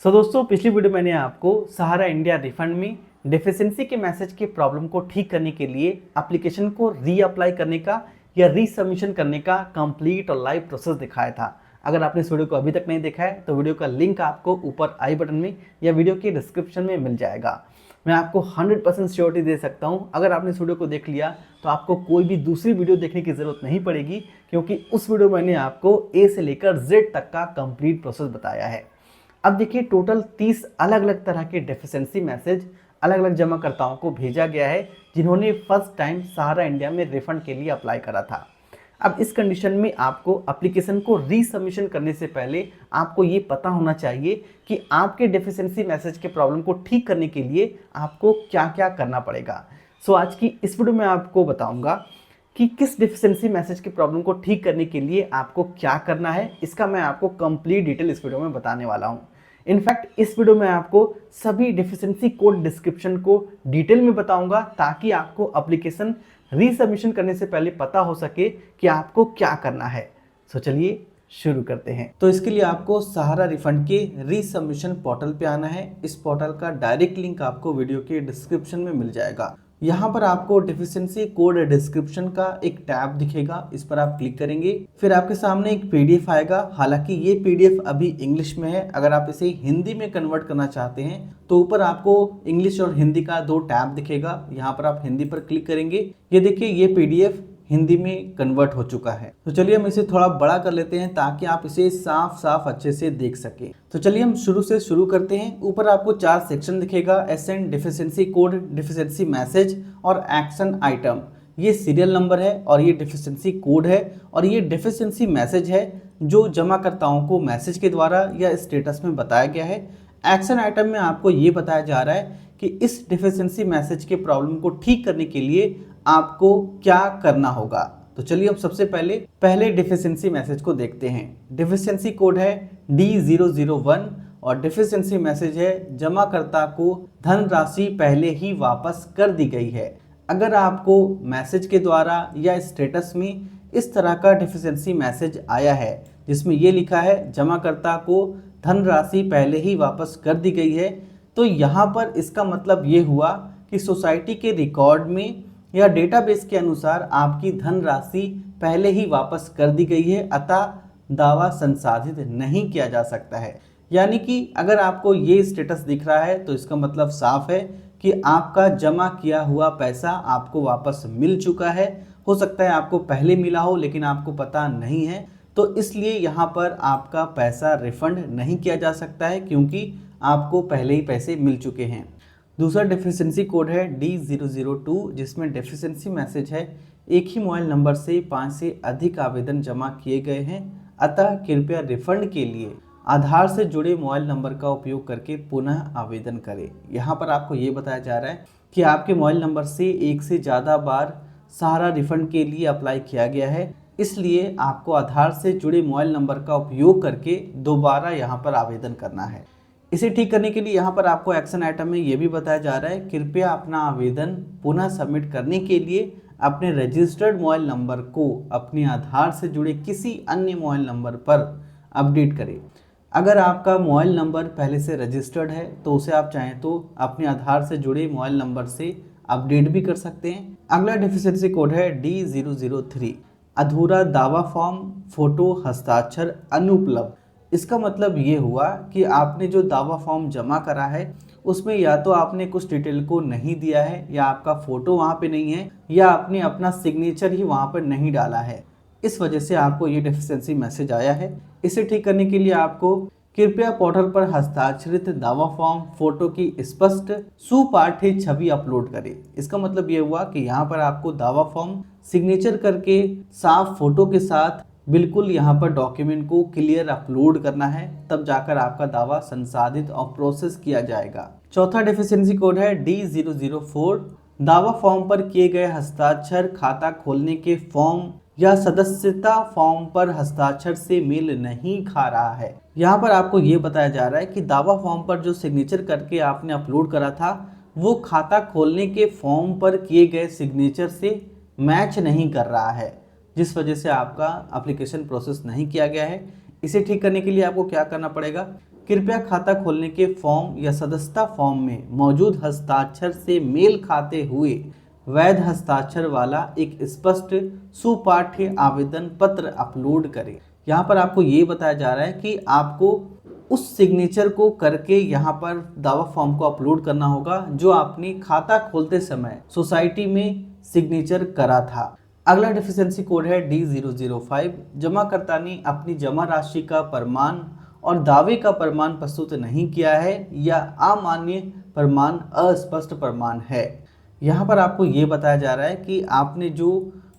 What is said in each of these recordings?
दोस्तों पिछली वीडियो मैंने आपको सहारा इंडिया रिफंड में डेफिशिएंसी के मैसेज के प्रॉब्लम को ठीक करने के लिए एप्लीकेशन को रीअप्लाई करने का या रीसबमिशन करने का कंप्लीट और लाइव प्रोसेस दिखाया था। अगर आपने इस वीडियो को अभी तक नहीं देखा है तो वीडियो का लिंक आपको ऊपर आई बटन में या वीडियो के डिस्क्रिप्शन में मिल जाएगा। मैं आपको 100% श्योरिटी दे सकता हूँ, अगर आपने इस वीडियो को देख लिया तो आपको कोई भी दूसरी वीडियो देखने की ज़रूरत नहीं पड़ेगी, क्योंकि उस वीडियो में मैंने आपको ए से लेकर जेड तक का कंप्लीट प्रोसेस बताया है। अब देखिए, टोटल 30 अलग अलग तरह के डेफिशिएंसी मैसेज अलग अलग जमाकर्ताओं को भेजा गया है जिन्होंने फर्स्ट टाइम सहारा इंडिया में रिफंड के लिए अप्लाई करा था। अब इस कंडीशन में आपको एप्लीकेशन को रीसबमिशन करने से पहले आपको ये पता होना चाहिए कि आपके डेफिशिएंसी मैसेज के प्रॉब्लम को ठीक करने के लिए आपको क्या क्या करना पड़ेगा। आज की इस वीडियो में आपको बताऊंगा कि किस डेफिशिएंसी मैसेज के प्रॉब्लम को ठीक करने के लिए आपको क्या करना है। इसका मैं आपको कंप्लीट डिटेल इस वीडियो में बताने वाला हूं। इनफैक्ट इस वीडियो में आपको सभी डेफिशिएंसी कोड डिस्क्रिप्शन को डिटेल में बताऊंगा ताकि आपको एप्लीकेशन रीसबमिशन करने से पहले पता हो सके कि आपको क्या करना है। चलिए शुरू करते हैं। तो इसके लिए आपको सहारा रिफंड के रीसबमिशन पोर्टल पे आना है। इस पोर्टल का डायरेक्ट लिंक आपको वीडियो के डिस्क्रिप्शन में मिल जाएगा। यहाँ पर आपको डेफिशिएंसी कोड डिस्क्रिप्शन का एक टैब दिखेगा, इस पर आप क्लिक करेंगे। फिर आपके सामने एक पीडीएफ आएगा। हालांकि ये पीडीएफ अभी इंग्लिश में है, अगर आप इसे हिंदी में कन्वर्ट करना चाहते हैं तो ऊपर आपको इंग्लिश और हिंदी का 2 टैब दिखेगा। यहाँ पर आप हिंदी पर क्लिक करेंगे। ये देखिए, ये पीडीएफ हिंदी में कन्वर्ट हो चुका है। तो चलिए हम इसे थोड़ा बड़ा कर लेते हैं ताकि आप इसे साफ साफ अच्छे से देख सकें। तो चलिए हम शुरू से शुरू करते हैं। ऊपर आपको 4 सेक्शन दिखेगा, SN, deficiency code, deficiency message और एक्शन आइटम। ये सीरियल नंबर है और ये डेफिशिएंसी कोड है और ये डेफिशिएंसी मैसेज है जो जमाकर्ताओं को मैसेज के द्वारा या स्टेटस में बताया गया है। एक्शन आइटम में आपको ये बताया जा रहा है कि इस डेफिशिएंसी मैसेज के प्रॉब्लम को ठीक करने के लिए आपको क्या करना होगा। तो चलिए अब सबसे पहले डेफिशिएंसी मैसेज को देखते हैं। डेफिशिएंसी कोड है D001 और डेफिशिएंसी मैसेज है जमाकर्ता को धनराशि पहले ही वापस कर दी गई है। अगर आपको मैसेज के द्वारा या स्टेटस में इस तरह का डेफिशिएंसी मैसेज आया है जिसमें ये लिखा है जमाकर्ता को धनराशि पहले ही वापस कर दी गई है, तो यहाँ पर इसका मतलब ये हुआ कि सोसाइटी के रिकॉर्ड में या डेटाबेस के अनुसार आपकी धनराशि पहले ही वापस कर दी गई है, अतः दावा संसाधित नहीं किया जा सकता है। यानी कि अगर आपको ये स्टेटस दिख रहा है तो इसका मतलब साफ है कि आपका जमा किया हुआ पैसा आपको वापस मिल चुका है। हो सकता है आपको पहले मिला हो लेकिन आपको पता नहीं है, तो इसलिए यहाँ पर आपका पैसा रिफंड नहीं किया जा सकता है क्योंकि आपको पहले ही पैसे मिल चुके हैं। दूसरा डेफिशिएंसी कोड है D002 जिसमें डेफिशिएंसी मैसेज है एक ही मोबाइल नंबर से 5 से अधिक आवेदन जमा किए गए हैं, अतः कृपया रिफंड के लिए आधार से जुड़े मोबाइल नंबर का उपयोग करके पुनः आवेदन करें। यहाँ पर आपको ये बताया जा रहा है कि आपके मोबाइल नंबर से एक से ज़्यादा बार सहारा रिफंड के लिए अप्लाई किया गया है, इसलिए आपको आधार से जुड़े मोबाइल नंबर का उपयोग करके दोबारा यहाँ पर आवेदन करना है। इसे ठीक करने के लिए यहाँ पर आपको एक्शन आइटम में ये भी बताया जा रहा है कृपया अपना आवेदन पुनः सबमिट करने के लिए अपने रजिस्टर्ड मोबाइल नंबर को अपने आधार से जुड़े किसी अन्य मोबाइल नंबर पर अपडेट करें। अगर आपका मोबाइल नंबर पहले से रजिस्टर्ड है तो उसे आप चाहें तो अपने आधार से जुड़े मोबाइल नंबर से अपडेट भी कर सकते हैं। अगला डेफिशिएंसी कोड है D003 अधूरा दावा फॉर्म, फोटो, हस्ताक्षर अनुपलब्ध। इसका मतलब ये हुआ कि आपने जो दावा फॉर्म जमा करा है उसमें या तो आपने कुछ डिटेल को नहीं दिया है या आपका फोटो वहाँ पे नहीं है या आपने अपना सिग्नेचर ही वहाँ पर नहीं डाला है, इस वजह से आपको ये डेफिशिएंसी मैसेज आया है। इसे ठीक करने के लिए आपको कृपया पोर्टल पर हस्ताक्षरित दावा फॉर्म, फोटो की स्पष्ट सुपाठ्य छवि अपलोड करें। इसका मतलब ये हुआ कि यहाँ पर आपको दावा फॉर्म सिग्नेचर करके साफ फोटो के साथ बिल्कुल यहाँ पर डॉक्यूमेंट को क्लियर अपलोड करना है, तब जाकर आपका दावा संसाधित और प्रोसेस किया जाएगा। चौथा डेफिशिएंसी कोड है D004 दावा फॉर्म पर किए गए हस्ताक्षर खाता खोलने के फॉर्म या सदस्यता फॉर्म पर हस्ताक्षर से मेल नहीं खा रहा है। यहाँ पर आपको ये बताया जा रहा है कि दावा फॉर्म पर जो सिग्नेचर करके आपने अपलोड करा था वो खाता खोलने के फॉर्म पर किए गए सिग्नेचर से मैच नहीं कर रहा है, जिस वजह से आपका एप्लीकेशन प्रोसेस नहीं किया गया है। इसे ठीक करने के लिए आपको क्या करना पड़ेगा, कृपया खाता खोलने के फॉर्म या सदस्यता फॉर्म में मौजूद हस्ताक्षर से मेल खाते हुए वैध हस्ताक्षर वाला एक स्पष्ट सुपाठ्य आवेदन पत्र अपलोड करें। यहाँ पर आपको ये बताया जा रहा है कि आपको उस सिग्नेचर को करके यहाँ पर दावा फॉर्म को अपलोड करना होगा जो आपने खाता खोलते समय सोसाइटी में सिग्नेचर करा था। अगला डेफिशिएंसी कोड है D005। जमाकर्ता ने अपनी जमा राशि का प्रमाण और दावे का प्रमाण प्रस्तुत नहीं किया है या अमान्य प्रमाण अस्पष्ट प्रमाण है। यहाँ पर आपको ये बताया जा रहा है कि आपने जो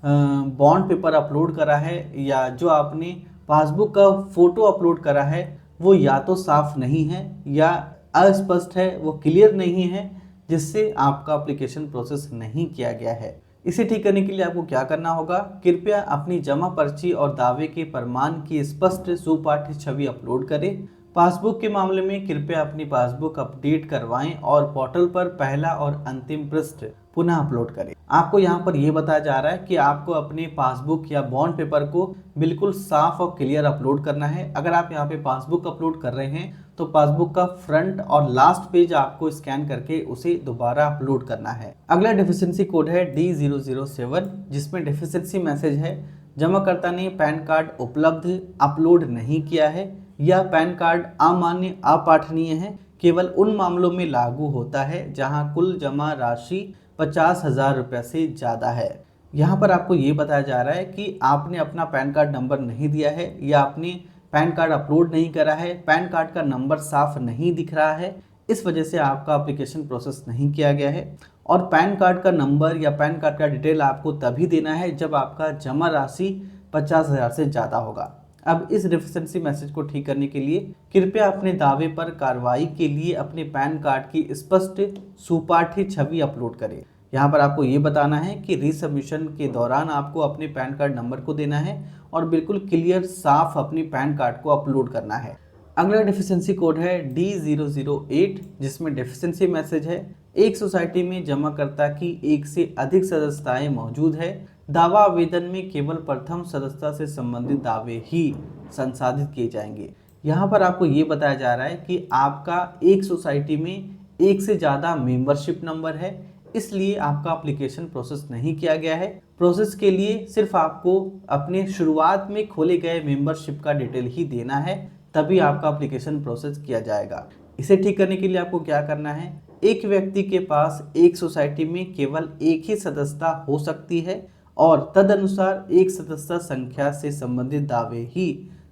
बॉन्ड पेपर अपलोड करा है या जो आपने पासबुक का फोटो अपलोड करा है वो या तो साफ नहीं है या अस्पष्ट है, वो क्लियर नहीं है, जिससे आपका एप्लीकेशन प्रोसेस नहीं किया गया है। इसे ठीक करने के लिए आपको क्या करना होगा, कृपया अपनी जमा पर्ची और दावे के प्रमाण की स्पष्ट सुपाठ्य छवि अपलोड करें। पासबुक के मामले में कृपया अपनी पासबुक अपडेट करवाएं और पोर्टल पर पहला और अंतिम पृष्ठ पुनः अपलोड करें। आपको यहाँ पर यह बताया जा रहा है कि आपको अपने पासबुक या बॉन्ड पेपर को बिल्कुल साफ और क्लियर अपलोड करना है। अगर आप यहाँ पे पासबुक अपलोड कर रहे हैं तो पासबुक का फ्रंट और लास्ट पेज आपको स्कैन करके उसे दोबारा अपलोड करना है। अगला डेफिशिएंसी कोड है D007, जिसमें डेफिशिएंसी मैसेज है जमाकर्ता ने पैन कार्ड उपलब्ध अपलोड नहीं किया है या पैन कार्ड अमान्य अपाठनीय है। केवल उन मामलों में लागू होता है जहां कुल जमा राशि 50,000 रुपये से ज़्यादा है। यहाँ पर आपको ये बताया जा रहा है कि आपने अपना पैन कार्ड नंबर नहीं दिया है या आपने पैन कार्ड अपलोड नहीं करा है, पैन कार्ड का नंबर साफ नहीं दिख रहा है, इस वजह से आपका एप्लीकेशन प्रोसेस नहीं किया गया है। और पैन कार्ड का नंबर या पैन कार्ड का डिटेल आपको तभी देना है जब आपका जमा राशि 50,000 से ज़्यादा होगा। अब इस डेफिशिएंसी मैसेज को ठीक करने के लिए कृपया अपने दावे पर कार्रवाई के लिए अपने पैन कार्ड की स्पष्ट सुपाठ्य छवि अपलोड करें। यहाँ पर आपको ये बताना है कि रीसबमिशन के दौरान आपको अपने पैन कार्ड नंबर को देना है और बिल्कुल क्लियर साफ अपनी पैन कार्ड को अपलोड करना है। अगला डेफिशिएंसी कोड है D008, जिसमें डेफिशिएंसी मैसेज है एक सोसाइटी में जमाकर्ता की एक से अधिक सदस्यताएं मौजूद है। दावा आवेदन में केवल प्रथम सदस्यता से संबंधित दावे ही संसाधित किए जाएंगे। यहाँ पर आपको ये बताया जा रहा है कि आपका एक सोसाइटी में एक से ज़्यादा मेंबरशिप नंबर है, इसलिए आपका एप्लीकेशन प्रोसेस नहीं किया गया है। प्रोसेस के लिए सिर्फ आपको अपने शुरुआत में खोले गए मेंबरशिप का डिटेल ही देना है, तभी आपका एप्लीकेशन प्रोसेस किया जाएगा। इसे ठीक करने के लिए आपको क्या करना है, एक व्यक्ति के पास एक सोसाइटी में केवल एक ही सदस्यता हो सकती है और तदनुसार एक सदस्यता संख्या से संबंधित दावे ही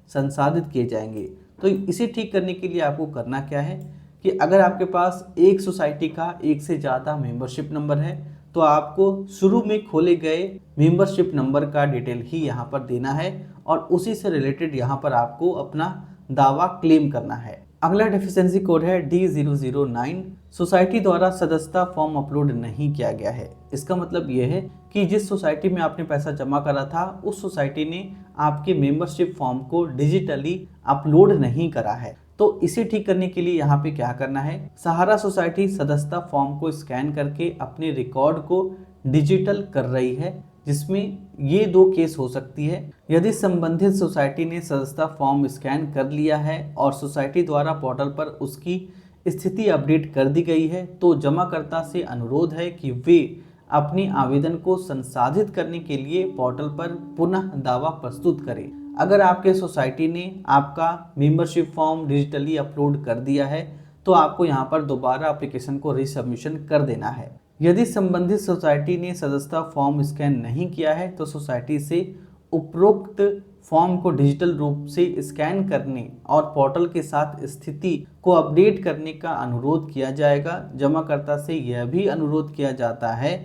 संसाधित किए जाएंगे। तो इसे ठीक करने के लिए आपको करना क्या है कि अगर आपके पास एक सोसाइटी का एक से ज़्यादा मेंबरशिप नंबर है तो आपको शुरू में खोले गए मेंबरशिप नंबर का डिटेल ही यहाँ पर देना है और उसी से रिलेटेड यहाँ पर आपको अपना दावा क्लेम करना है। अगला डेफिशिएंसी कोड है D009। सोसाइटी द्वारा सदस्यता फॉर्म अपलोड नहीं किया गया है। इसका मतलब यह है कि जिस सोसाइटी में आपने पैसा जमा करा था उस सोसाइटी ने आपके मेंबरशिप फॉर्म को डिजिटली अपलोड नहीं करा है। तो इसे ठीक करने के लिए यहाँ पे क्या करना है, सहारा सोसाइटी सदस्यता फॉर्म को स्कैन करके अपने रिकॉर्ड को डिजिटल कर रही है, जिसमें ये दो केस हो सकती है। यदि संबंधित सोसाइटी ने सदस्यता फॉर्म स्कैन कर लिया है और सोसाइटी द्वारा पोर्टल पर उसकी स्थिति अपडेट कर दी गई है तो जमाकर्ता से अनुरोध है कि वे अपने आवेदन को संसाधित करने के लिए पोर्टल पर पुनः दावा प्रस्तुत करें। अगर आपके सोसाइटी ने आपका मेंबरशिप फॉर्म डिजिटली अपलोड कर दिया है तो आपको यहाँ पर दोबारा एप्लीकेशन को रीसबमिशन कर देना है। यदि संबंधित सोसाइटी ने सदस्यता फॉर्म स्कैन नहीं किया है तो सोसाइटी से उपरोक्त फॉर्म को डिजिटल रूप से स्कैन करने और पोर्टल के साथ स्थिति को अपडेट करने का अनुरोध किया जाएगा। जमाकर्ता से यह भी अनुरोध किया जाता है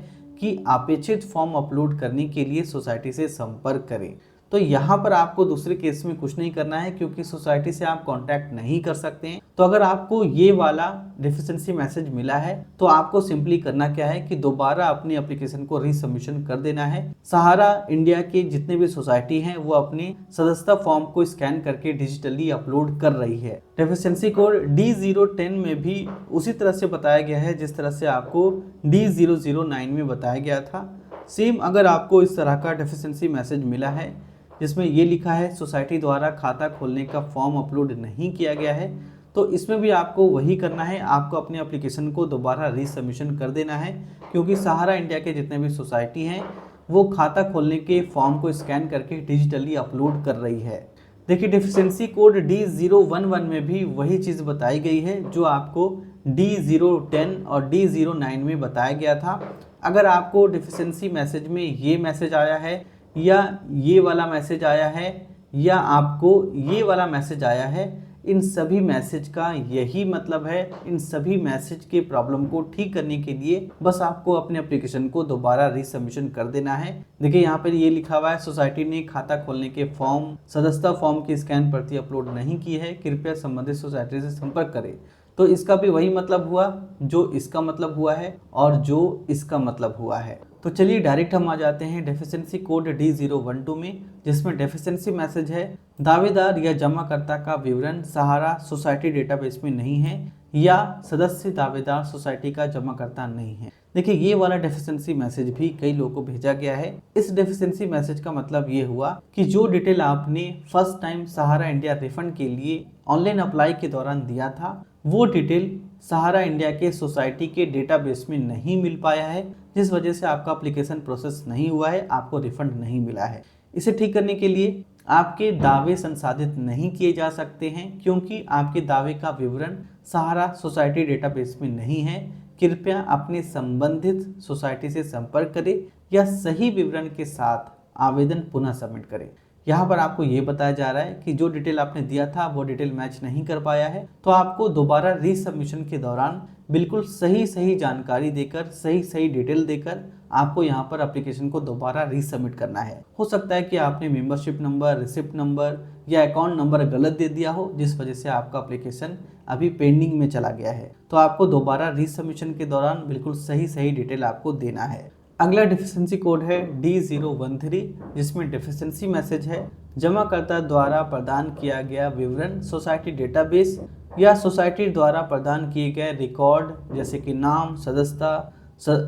कि अपेक्षित फॉर्म अपलोड करने के लिए सोसाइटी से संपर्क करें। तो यहाँ पर आपको दूसरे केस में कुछ नहीं करना है क्योंकि सोसाइटी से आप कांटेक्ट नहीं कर सकते हैं। तो अगर आपको ये वाला डेफिशिएंसी मैसेज मिला है तो आपको सिंपली करना क्या है कि दोबारा अपनी एप्लीकेशन को रीसबमिशन कर देना है। सहारा इंडिया के जितने भी सोसाइटी हैं वो अपने सदस्यता फॉर्म को स्कैन करके डिजिटली अपलोड कर रही है। डेफिशिएंसी कोड D010 में भी उसी तरह से बताया गया है जिस तरह से आपको D009 में बताया गया था। सेम अगर आपको इस तरह का डेफिशिएंसी मैसेज मिला है जिसमें ये लिखा है सोसाइटी द्वारा खाता खोलने का फॉर्म अपलोड नहीं किया गया है तो इसमें भी आपको वही करना है, आपको अपने एप्लीकेशन को दोबारा रीसबमिशन कर देना है, क्योंकि सहारा इंडिया के जितने भी सोसाइटी हैं वो खाता खोलने के फॉर्म को स्कैन करके डिजिटली अपलोड कर रही है। देखिए डेफिशिएंसी कोड D011 में भी वही चीज़ बताई गई है जो आपको D010 और D09 में बताया गया था। अगर आपको डेफिशिएंसी मैसेज में ये मैसेज आया है या ये वाला मैसेज आया है या आपको ये वाला मैसेज आया है, इन सभी मैसेज का यही मतलब है, इन सभी मैसेज के प्रॉब्लम को ठीक करने के लिए बस आपको अपने एप्लीकेशन को दोबारा रीसबमिशन कर देना है। देखिए यहाँ पर ये लिखा हुआ है, सोसाइटी ने खाता खोलने के फॉर्म सदस्यता फॉर्म की स्कैन प्रति अपलोड नहीं की है, कृपया संबंधित सोसाइटी से संपर्क करें। तो इसका भी वही मतलब हुआ जो इसका मतलब हुआ है और जो इसका मतलब हुआ है। तो चलिए डायरेक्ट हम आ जाते हैं डेफिशिएंसी कोड D012 में, जिसमें डेफिशिएंसी मैसेज है, दावेदार या जमाकर्ता का विवरण सहारा सोसाइटी डेटाबेस में नहीं है या सदस्य दावेदार सोसाइटी का जमाकर्ता नहीं है। देखिए ये वाला डेफिशिएंसी मैसेज भी कई लोगों को भेजा गया है। इस डेफिशिएंसी मैसेज का मतलब ये हुआ कि जो डिटेल आपने फर्स्ट टाइम सहारा इंडिया रिफंड के लिए ऑनलाइन अप्लाई के दौरान दिया था, वो डिटेल सहारा इंडिया के सोसाइटी के डेटाबेस में नहीं मिल पाया है, जिस वजह से आपका एप्लीकेशन प्रोसेस नहीं हुआ है, आपको रिफंड नहीं मिला है। इसे ठीक करने के लिए आपके दावे संसाधित नहीं किए जा सकते हैं, क्योंकि आपके दावे का विवरण सहारा सोसाइटी डेटाबेस में नहीं है। कृपया अपने संबंधित सोसाइटी से संपर्क करें या सही विवरण के साथ आवेदन पुनः सबमिट करें। यहाँ पर आपको ये बताया जा रहा है कि जो डिटेल आपने दिया था वो डिटेल मैच नहीं कर पाया है, तो आपको दोबारा रीसबमिशन के दौरान बिल्कुल सही जानकारी देकर सही डिटेल देकर आपको यहाँ पर एप्लीकेशन को दोबारा रीसबमिट करना है। हो सकता है कि आपने मेंबरशिप नंबर, रिसिप्ट नंबर या अकाउंट नंबर गलत दे दिया हो, जिस वजह से आपका एप्लीकेशन अभी पेंडिंग में चला गया है। तो आपको दोबारा रीसबमिशन के दौरान बिल्कुल सही डिटेल आपको देना है। अगला डेफिशिएंसी कोड है D013, जिसमें डेफिशिएंसी मैसेज है, जमाकर्ता द्वारा प्रदान किया गया विवरण सोसाइटी डेटाबेस या सोसाइटी द्वारा प्रदान किए गए रिकॉर्ड जैसे कि नाम, सदस्यता,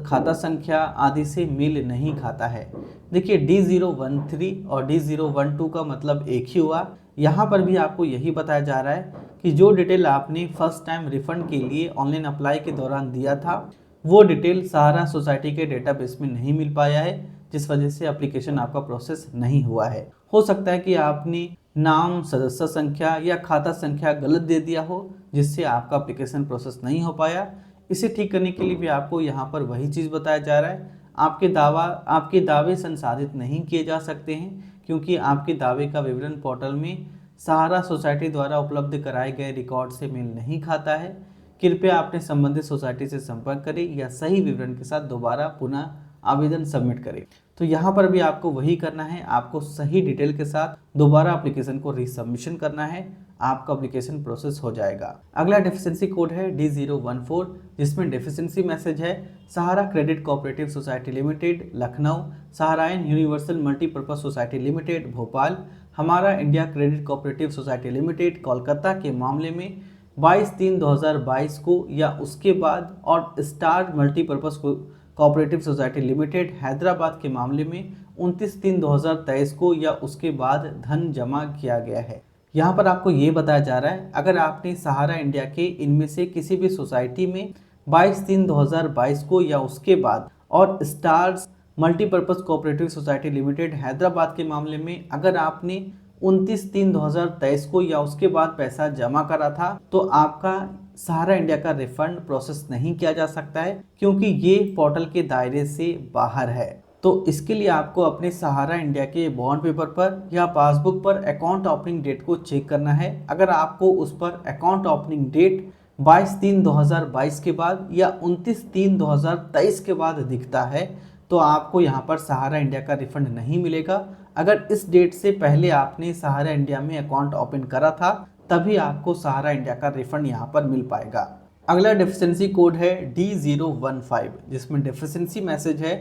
खाता संख्या आदि से मेल नहीं खाता है। देखिए D013 और D012 का मतलब एक ही हुआ। यहाँ पर भी आपको यही बताया जा रहा है कि जो डिटेल आपने फर्स्ट टाइम रिफंड के लिए ऑनलाइन अप्लाई के दौरान दिया था, वो डिटेल सहारा सोसाइटी के डेटाबेस में नहीं मिल पाया है, जिस वजह से एप्लीकेशन आपका प्रोसेस नहीं हुआ है। हो सकता है कि आपने नाम, सदस्य संख्या या खाता संख्या गलत दे दिया हो, जिससे आपका एप्लीकेशन प्रोसेस नहीं हो पाया। इसे ठीक करने के लिए भी आपको यहाँ पर वही चीज़ बताया जा रहा है, आपके दावे संसाधित नहीं किए जा सकते हैं, क्योंकि आपके दावे का विवरण पोर्टल में सहारा सोसाइटी द्वारा उपलब्ध कराए गए रिकॉर्ड से मेल नहीं खाता है। कृपया अपने संबंधित सोसाइटी से संपर्क करें या सही विवरण के साथ दोबारा पुनः आवेदन सबमिट करें। तो यहाँ पर भी आपको वही करना है, आपको सही डिटेल के साथ दोबारा एप्लीकेशन को रीसबमिशन करना है, आपका एप्लीकेशन प्रोसेस हो जाएगा। अगला डेफिशिएंसी कोड है D014, जिसमें डेफिशिएंसी मैसेज है, Sahara credit cooperative society limited Lucknow, Saharayan universal multipurpose society limited Bhopal, Hamara India credit cooperative society limited Kolkata के मामले में 22/3/2022 को या उसके बाद और star multipurpose cooperative society limited Hyderabad के मामले में 29/3/2023 को या उसके बाद धन जमा किया गया है। यहाँ पर आपको ये बताया जा रहा है, अगर आपने सहारा इंडिया के इनमें से किसी भी सोसाइटी में 22/3/2022 को या उसके बाद और stars multipurpose cooperative society limited Hyderabad के मामले में अगर आपने 29/3/2023 को या उसके बाद पैसा जमा करा था, तो आपका सहारा इंडिया का रिफंड प्रोसेस नहीं किया जा सकता है, क्योंकि ये पोर्टल के दायरे से बाहर है। तो इसके लिए आपको अपने सहारा इंडिया के बॉन्ड पेपर पर या पासबुक पर अकाउंट ओपनिंग डेट को चेक करना है। अगर आपको उस पर अकाउंट ओपनिंग डेट 22/3/2022 के बाद या 29/3/2023 के बाद दिखता है, तो आपको यहाँ पर सहारा इंडिया का रिफंड नहीं मिलेगा। अगर इस डेट से पहले आपने सहारा इंडिया में अकाउंट ओपन करा था, तभी आपको सहारा इंडिया का रिफंड यहाँ पर मिल पाएगा। अगला डेफिशिएंसी कोड है D015, जिसमें डेफिशिएंसी मैसेज है,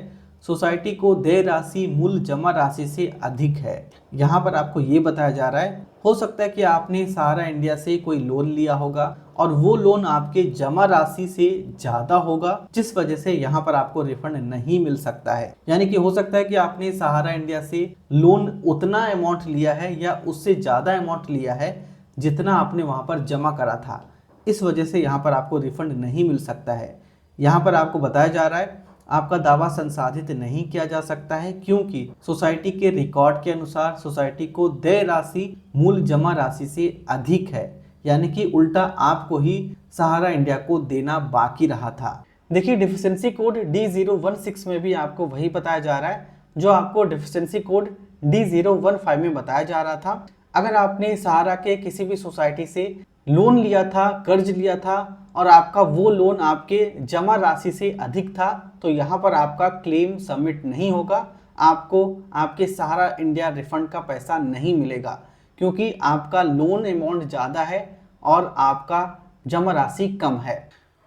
सोसाइटी को देय राशि मूल जमा राशि से अधिक है। यहाँ पर आपको ये बताया जा रहा है, हो सकता है कि आपने सहारा इंडिया से कोई लोन लिया होगा और वो लोन आपके जमा राशि से ज़्यादा होगा, जिस वजह से यहाँ पर आपको रिफंड नहीं मिल सकता है। यानी कि हो सकता है कि आपने सहारा इंडिया से लोन उतना अमाउंट लिया है या उससे ज़्यादा अमाउंट लिया है जितना आपने वहाँ पर जमा करा था, इस वजह से यहाँ पर आपको रिफंड नहीं मिल सकता है। यहाँ पर आपको बताया जा रहा है आपका दावा संसाधित नहीं किया जा सकता है, क्योंकि सोसाइटी के रिकॉर्ड के अनुसार सोसाइटी को देय राशि मूल जमा राशि से अधिक है, यानी कि उल्टा आपको ही सहारा इंडिया को देना बाकी रहा था। देखिए डिफिशिएंसी कोड D016 में भी आपको वही बताया जा रहा है जो आपको डिफिशिएंसी कोड D015 में बताया जा रहा था। अगर आपने सहारा के किसी भी सोसाइटी से लोन लिया था, कर्ज लिया था और आपका वो लोन आपके जमा राशि से अधिक था, तो यहाँ पर आपका क्लेम सबमिट नहीं होगा, आपको आपके सहारा इंडिया रिफंड का पैसा नहीं मिलेगा, क्योंकि आपका लोन अमाउंट ज़्यादा है और आपका जमा राशि कम है।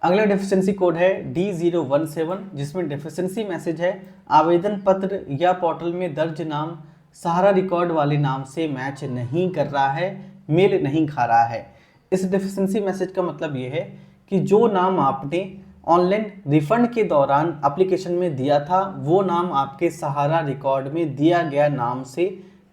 अगला डिफिशिएंसी कोड है D017, जिसमें डिफिशिएंसी मैसेज है आवेदन पत्र या पोर्टल में दर्ज नाम सहारा रिकॉर्ड वाले नाम से मैच नहीं कर रहा है, मेल नहीं खा रहा है। इस डिफिशिएंसी मैसेज का मतलब ये है कि जो नाम आपने ऑनलाइन रिफंड के दौरान एप्लीकेशन में दिया था वो नाम आपके सहारा रिकॉर्ड में दिया गया नाम से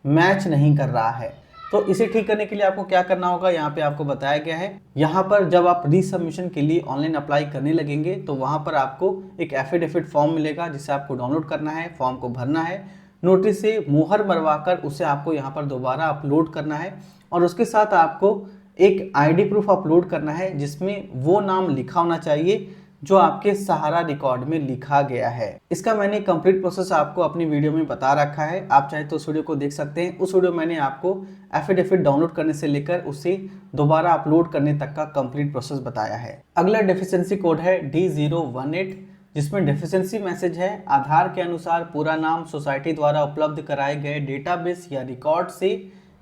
मैच नहीं कर रहा है। तो इसे ठीक करने के लिए आपको क्या करना होगा, यहाँ पे आपको बताया गया है। यहाँ पर जब आप रीसबमिशन के लिए ऑनलाइन अप्लाई करने लगेंगे तो वहाँ पर आपको एक एफिडेविट फॉर्म मिलेगा जिसे आपको डाउनलोड करना है, फॉर्म को भरना है, नोटिस से मुहर मरवाकर उसे आपको यहाँ पर दोबारा अपलोड करना है और उसके साथ आपको एक आईडी प्रूफ अपलोड करना है जिसमें वो नाम लिखा होना चाहिए जो आपके सहारा रिकॉर्ड में लिखा गया है। इसका मैंने कंप्लीट प्रोसेस आपको अपनी वीडियो में बता रखा है, आप चाहे तो उस वीडियो को देख सकते हैं। उस वीडियो मैंने आपको एफिडेविट डाउनलोड करने से लेकर उसे दोबारा अपलोड करने तक का कंप्लीट प्रोसेस बताया है। अगला डिफिशिएंसी कोड है D018, जिसमें डिफिशिएंसी मैसेज है आधार के अनुसार पूरा नाम सोसाइटी द्वारा उपलब्ध कराए गए डेटाबेस या रिकॉर्ड से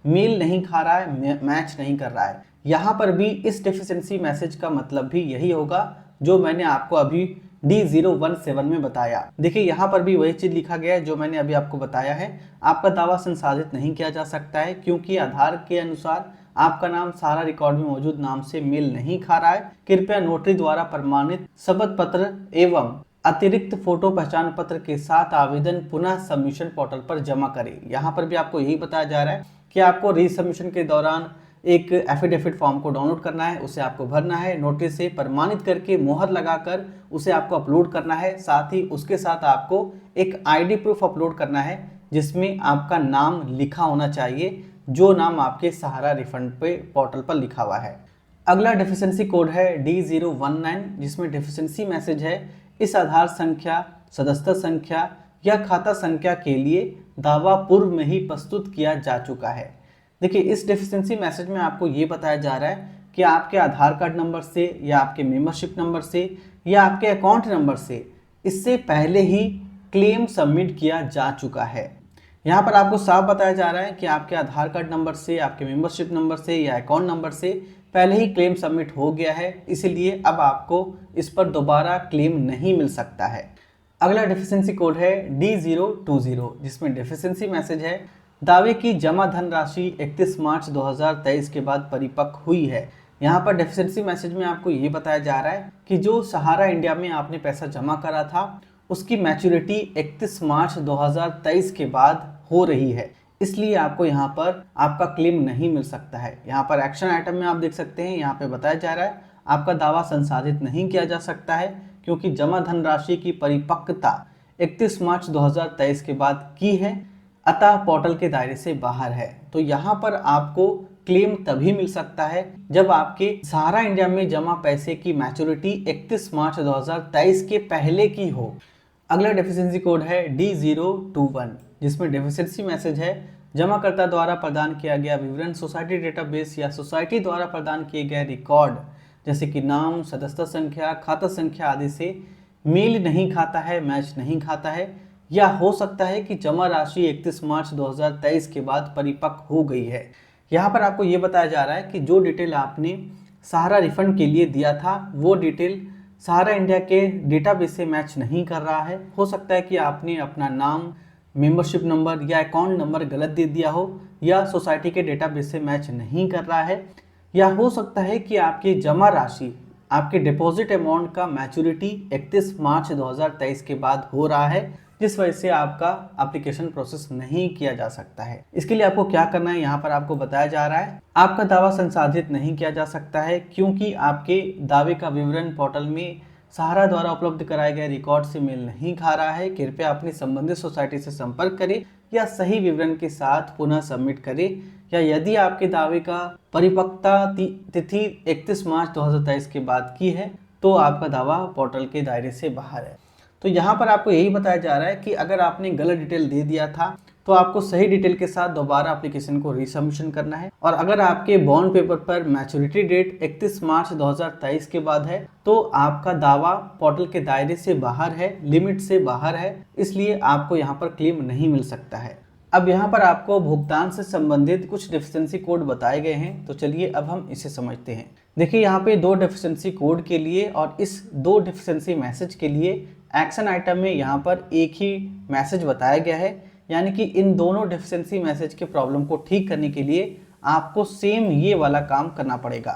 मेल नहीं खा रहा है, मैच नहीं कर रहा है। यहाँ पर भी इस डिफिशिएंसी मैसेज का मतलब भी यही होगा जो मैंने आपको अभी D017 में बताया। देखिए यहाँ पर भी वही चीज़ लिखा गया है जो मैंने अभी आपको बताया है। आपका दावा संसाधित नहीं किया जा सकता है क्योंकि आधार के अनुसार आपका नाम सहारा रिकॉर्ड में मौजूद नाम से मेल नहीं खा रहा है। कृपया नोटरी द्वारा प्रमाणित शपथ पत्र एवं अतिरिक्त फोटो पहचान पत्र के साथ आवेदन पुनः सबमिशन पोर्टल पर जमा करें। यहाँ पर भी आपको यही बताया जा रहा है कि आपको रीसबमिशन के दौरान एक एफिडेविट फॉर्म को डाउनलोड करना है, उसे आपको भरना है, नोटिस से प्रमाणित करके मोहर लगाकर उसे आपको अपलोड करना है। साथ ही उसके साथ आपको एक आईडी प्रूफ अपलोड करना है जिसमें आपका नाम लिखा होना चाहिए जो नाम आपके सहारा रिफंड पे पोर्टल पर लिखा हुआ है। अगला डिफिशिएंसी कोड है D019, जिसमें डिफिशिएंसी मैसेज है इस आधार संख्या, सदस्यता संख्या या खाता संख्या के लिए दावा पूर्व में ही प्रस्तुत किया जा चुका है। देखिए इस डिफिशिएंसी मैसेज में आपको ये बताया जा रहा है कि आपके आधार कार्ड नंबर से या आपके मेंबरशिप नंबर से या आपके अकाउंट नंबर से इससे पहले ही क्लेम सबमिट किया जा चुका है। यहाँ पर आपको साफ बताया जा रहा है कि आपके आधार कार्ड नंबर से, आपके मेंबरशिप नंबर से या अकाउंट नंबर से पहले ही क्लेम सबमिट हो गया है, इसलिए अब आपको इस पर दोबारा क्लेम नहीं मिल सकता है। अगला डिफिशिएंसी कोड है D020, जिसमें डिफिशिएंसी मैसेज है दावे की जमा धनराशि 31 मार्च 2023 के बाद परिपक्व हुई है। यहाँ पर डिफिशिएंसी मैसेज में आपको ये बताया जा रहा है कि जो सहारा इंडिया में आपने पैसा जमा करा था उसकी मैच्योरिटी 31 मार्च 2023 के बाद हो रही है, इसलिए आपको यहाँ पर आपका क्लेम नहीं मिल सकता है। यहाँ पर एक्शन आइटम में आप देख सकते हैं, यहाँ पे बताया जा रहा है आपका दावा संसाधित नहीं किया जा सकता है क्योंकि जमा धनराशि की परिपक्वता 31 मार्च 2023 के बाद की है, अतः पोर्टल के दायरे से बाहर है। तो यहाँ पर आपको क्लेम तभी मिल सकता है जब आपके सहारा इंडिया में जमा पैसे की मैच्योरिटी 31 मार्च 2023 के पहले की हो। अगला डिफिशिएंसी कोड है D021, जिसमें डिफिशिएंसी मैसेज है जमाकर्ता द्वारा प्रदान किया गया विवरण सोसाइटी डेटाबेस या सोसाइटी द्वारा प्रदान किए गए रिकॉर्ड जैसे कि नाम, सदस्यता संख्या, खाता संख्या आदि से मेल नहीं खाता है, मैच नहीं खाता है, या हो सकता है कि जमा राशि 31 मार्च 2023 के बाद परिपक्व हो गई है। यहाँ पर आपको ये बताया जा रहा है कि जो डिटेल आपने सहारा रिफंड के लिए दिया था वो डिटेल सहारा इंडिया के डेटाबेस से मैच नहीं कर रहा है। हो सकता है कि आपने अपना नाम, मेंबरशिप नंबर या अकाउंट नंबर गलत दे दिया हो, या सोसाइटी के डेटाबेस से मैच नहीं कर रहा है, या हो सकता है कि आपकी जमा राशि, आपके डिपॉजिट अमाउंट का मैच्योरिटी 31 मार्च 2023 के बाद हो रहा है, जिस वजह से आपका एप्लीकेशन प्रोसेस नहीं किया जा सकता है। इसके लिए आपको क्या करना है, यहाँ पर आपको बताया जा रहा है आपका दावा संसाधित नहीं किया जा सकता है क्योंकि आपके दावे का विवरण पोर्टल में सहारा द्वारा उपलब्ध कराए गए रिकॉर्ड से मेल नहीं खा रहा है। कृपया अपनी संबंधित सोसाइटी से संपर्क करें या सही विवरण के साथ पुनः सबमिट करें, या यदि आपके दावे का परिपक्वता तिथि 31 मार्च 2023 के बाद की है तो आपका दावा पोर्टल के दायरे से बाहर है। तो यहाँ पर आपको यही बताया जा रहा है कि अगर आपने गलत डिटेल दे दिया था तो आपको सही डिटेल के साथ दोबारा एप्लीकेशन को रीसबमिशन करना है। और अगर आपके बॉन्ड पेपर पर मैच्योरिटी डेट 31 मार्च 2023 के बाद है तो आपका दावा पोर्टल के दायरे से बाहर है, लिमिट से बाहर है, इसलिए आपको यहाँ पर क्लेम नहीं मिल सकता है। अब यहाँ पर आपको भुगतान से संबंधित कुछ डेफिशिएंसी कोड बताए गए हैं, तो चलिए अब हम इसे समझते हैं। देखिए यहाँ पे 2 डेफिशिएंसी कोड के लिए और इस 2 डेफिशिएंसी मैसेज के लिए एक्शन आइटम में यहाँ पर एक ही मैसेज बताया गया है, यानी कि इन दोनों डेफिशिएंसी मैसेज के प्रॉब्लम को ठीक करने के लिए आपको सेम ये वाला काम करना पड़ेगा।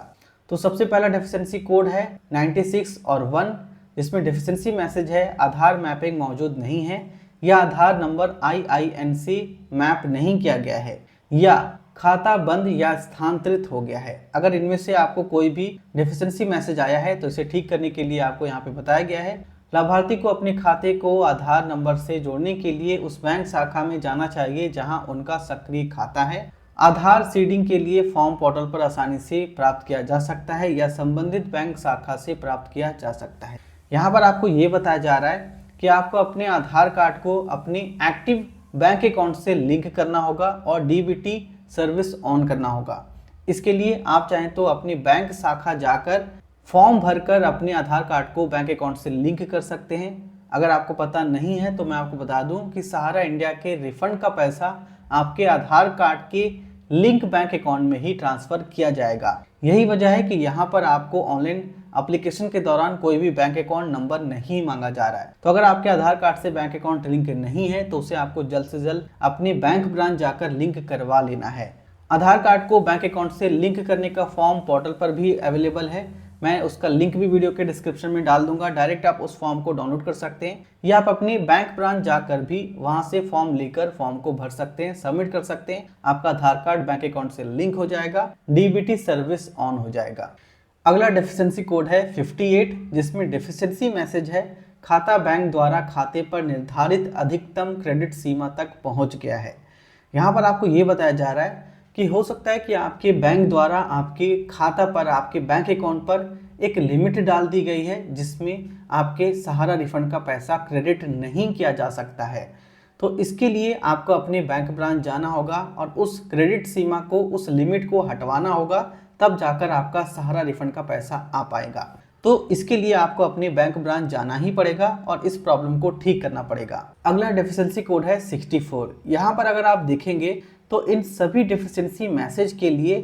तो सबसे पहला डेफिशिएंसी कोड है 96 और 1, जिसमें डेफिशिएंसी मैसेज है आधार मैपिंग मौजूद नहीं है या आधार नंबर IIN से मैप नहीं किया गया है या खाता बंद या स्थानांतरित हो गया है। अगर इनमें से आपको कोई भी डेफिशिएंसी मैसेज आया है तो इसे ठीक करने के लिए आपको यहाँ पे बताया गया है लाभार्थी को अपने खाते को आधार नंबर से जोड़ने के लिए उस बैंक शाखा में जाना चाहिए जहां उनका सक्रिय खाता है। आधार सीडिंग के लिए फॉर्म पोर्टल पर आसानी से प्राप्त किया जा सकता है या संबंधित बैंक शाखा से प्राप्त किया जा सकता है। यहाँ पर आपको ये बताया जा रहा है कि आपको अपने आधार कार्ड को अपने एक्टिव बैंक अकाउंट से लिंक करना होगा और DBT सर्विस ऑन करना होगा। इसके लिए आप चाहें तो अपनी बैंक शाखा जाकर फॉर्म भरकर अपने आधार कार्ड को बैंक अकाउंट से लिंक कर सकते हैं। अगर आपको पता नहीं है तो मैं आपको बता दूं कि सहारा इंडिया के रिफंड का पैसा आपके आधार कार्ड के लिंक बैंक अकाउंट में ही ट्रांसफर किया जाएगा। यही वजह है कि यहाँ पर आपको ऑनलाइन एप्लीकेशन के दौरान कोई भी बैंक अकाउंट नंबर नहीं मांगा जा रहा है। तो अगर आपके आधार कार्ड से बैंक अकाउंट लिंक नहीं है तो उसे आपको जल्द से जल्द अपने बैंक ब्रांच जाकर लिंक करवा लेना है। आधार कार्ड को बैंक अकाउंट से लिंक करने का फॉर्म पोर्टल पर भी अवेलेबल है, मैं उसका लिंक भी वीडियो के डिस्क्रिप्शन में डाल दूंगा। डायरेक्ट आप उस फॉर्म को डाउनलोड कर सकते हैं या आप अपनी बैंक ब्रांच जाकर भी वहां से फॉर्म लेकर फॉर्म को भर सकते हैं, सबमिट कर सकते हैं। आपका आधार कार्ड बैंक अकाउंट से लिंक हो जाएगा, DBT सर्विस ऑन हो जाएगा। अगला डेफिशिएंसी कोड है 58, जिसमें डेफिशिएंसी मैसेज है खाता बैंक द्वारा खाते पर निर्धारित अधिकतम क्रेडिट सीमा तक पहुंच गया है। यहाँ पर आपको ये बताया जा रहा है कि हो सकता है कि आपके बैंक द्वारा आपके खाता पर, आपके बैंक अकाउंट पर एक लिमिट डाल दी गई है जिसमें आपके सहारा रिफंड का पैसा क्रेडिट नहीं किया जा सकता है। तो इसके लिए आपको अपने बैंक ब्रांच जाना होगा और उस क्रेडिट सीमा को, उस लिमिट को हटवाना होगा, तब जाकर आपका सहारा रिफंड का पैसा आ पाएगा। तो इसके लिए आपको अपने बैंक ब्रांच जाना ही पड़ेगा और इस प्रॉब्लम को ठीक करना पड़ेगा। अगला डेफिशिएंसी कोड है 64। यहाँ पर अगर आप देखेंगे तो इन सभी डेफिशिएंसी मैसेज के लिए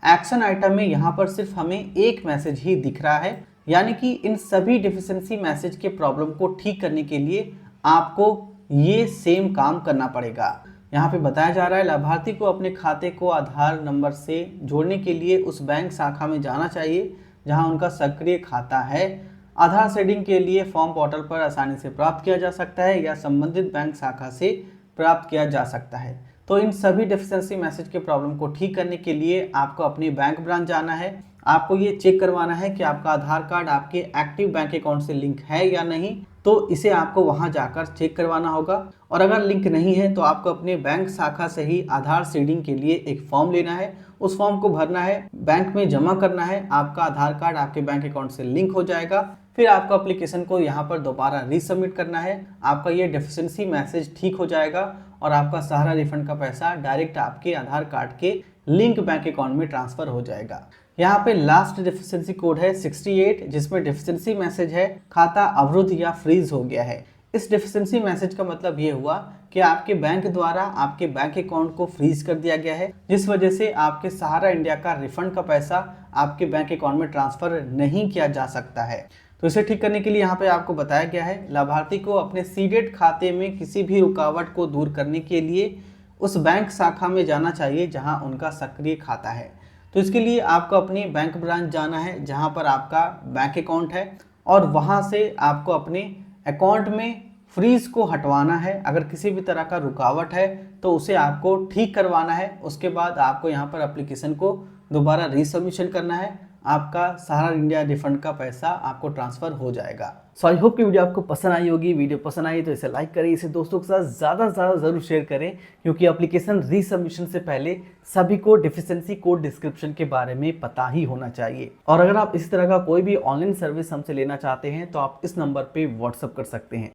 एक्शन आइटम में यहाँ पर सिर्फ हमें एक मैसेज ही दिख रहा है, यानी कि इन सभी डेफिशिएंसी मैसेज के प्रॉब्लम को ठीक करने के लिए आपको ये सेम काम करना पड़ेगा। यहाँ पे बताया जा रहा है लाभार्थी को अपने खाते को आधार नंबर से जोड़ने के लिए उस बैंक शाखा में जाना चाहिए जहाँ उनका सक्रिय खाता है। आधार सीडिंग के लिए फॉर्म पोर्टल पर आसानी से प्राप्त किया जा सकता है या संबंधित बैंक शाखा से प्राप्त किया जा सकता है। तो इन सभी डेफिशिएंसी मैसेज के प्रॉब्लम को ठीक करने के लिए आपको अपनी बैंक ब्रांच जाना है। आपको ये चेक करवाना है कि आपका आधार कार्ड आपके एक्टिव बैंक अकाउंट से लिंक है या नहीं, तो इसे आपको वहां जाकर चेक करवाना होगा। और अगर लिंक नहीं है तो आपको अपने बैंक शाखा से ही आधार सीडिंग के लिए एक फॉर्म लेना है, उस फॉर्म को भरना है, बैंक में जमा करना है। आपका आधार कार्ड आपके बैंक अकाउंट से लिंक हो जाएगा। फिर आपको एप्लीकेशन को यहाँ पर दोबारा रीसबमिट करना है। आपका ये डेफिशिएंसी मैसेज ठीक हो जाएगा और आपका सहारा रिफंड का पैसा डायरेक्ट आपके आधार कार्ड के लिंक बैंक अकाउंट में ट्रांसफर हो जाएगा। यहाँ पे लास्ट डेफिशिएंसी कोड है 68, जिसमें डेफिशिएंसी मैसेज है खाता अवरुद्ध या फ्रीज हो गया है। इस डेफिशिएंसी मैसेज का मतलब ये हुआ कि आपके बैंक द्वारा आपके बैंक अकाउंट को फ्रीज कर दिया गया है, जिस वजह से आपके सहारा इंडिया का रिफंड का पैसा आपके बैंक अकाउंट में ट्रांसफर नहीं किया जा सकता है। तो इसे ठीक करने के लिए यहाँ पे आपको बताया गया है लाभार्थी को अपने सीडेड खाते में किसी भी रुकावट को दूर करने के लिए उस बैंक शाखा में जाना चाहिए जहाँ उनका सक्रिय खाता है। तो इसके लिए आपको अपनी बैंक ब्रांच जाना है जहाँ पर आपका बैंक अकाउंट है और वहाँ से आपको अपने अकाउंट में फ्रीज को हटवाना है। अगर किसी भी तरह का रुकावट है तो उसे आपको ठीक करवाना है। उसके बाद आपको यहाँ पर एप्लीकेशन को दोबारा रीसबमिशन करना है। आपका सहारा इंडिया रिफंड का पैसा आपको ट्रांसफ़र हो जाएगा। सो आई होप कि वीडियो आपको पसंद आई होगी। वीडियो पसंद आई तो इसे लाइक करें, इसे दोस्तों के साथ ज़्यादा से ज़्यादा ज़रूर शेयर करें, क्योंकि एप्लीकेशन रीसबमिशन से पहले सभी को डेफिशिएंसी कोड डिस्क्रिप्शन के बारे में पता ही होना चाहिए। और अगर आप इस तरह का कोई भी ऑनलाइन सर्विस हमसे लेना चाहते हैं तो आप इस नंबर पर व्हाट्सअप कर सकते हैं।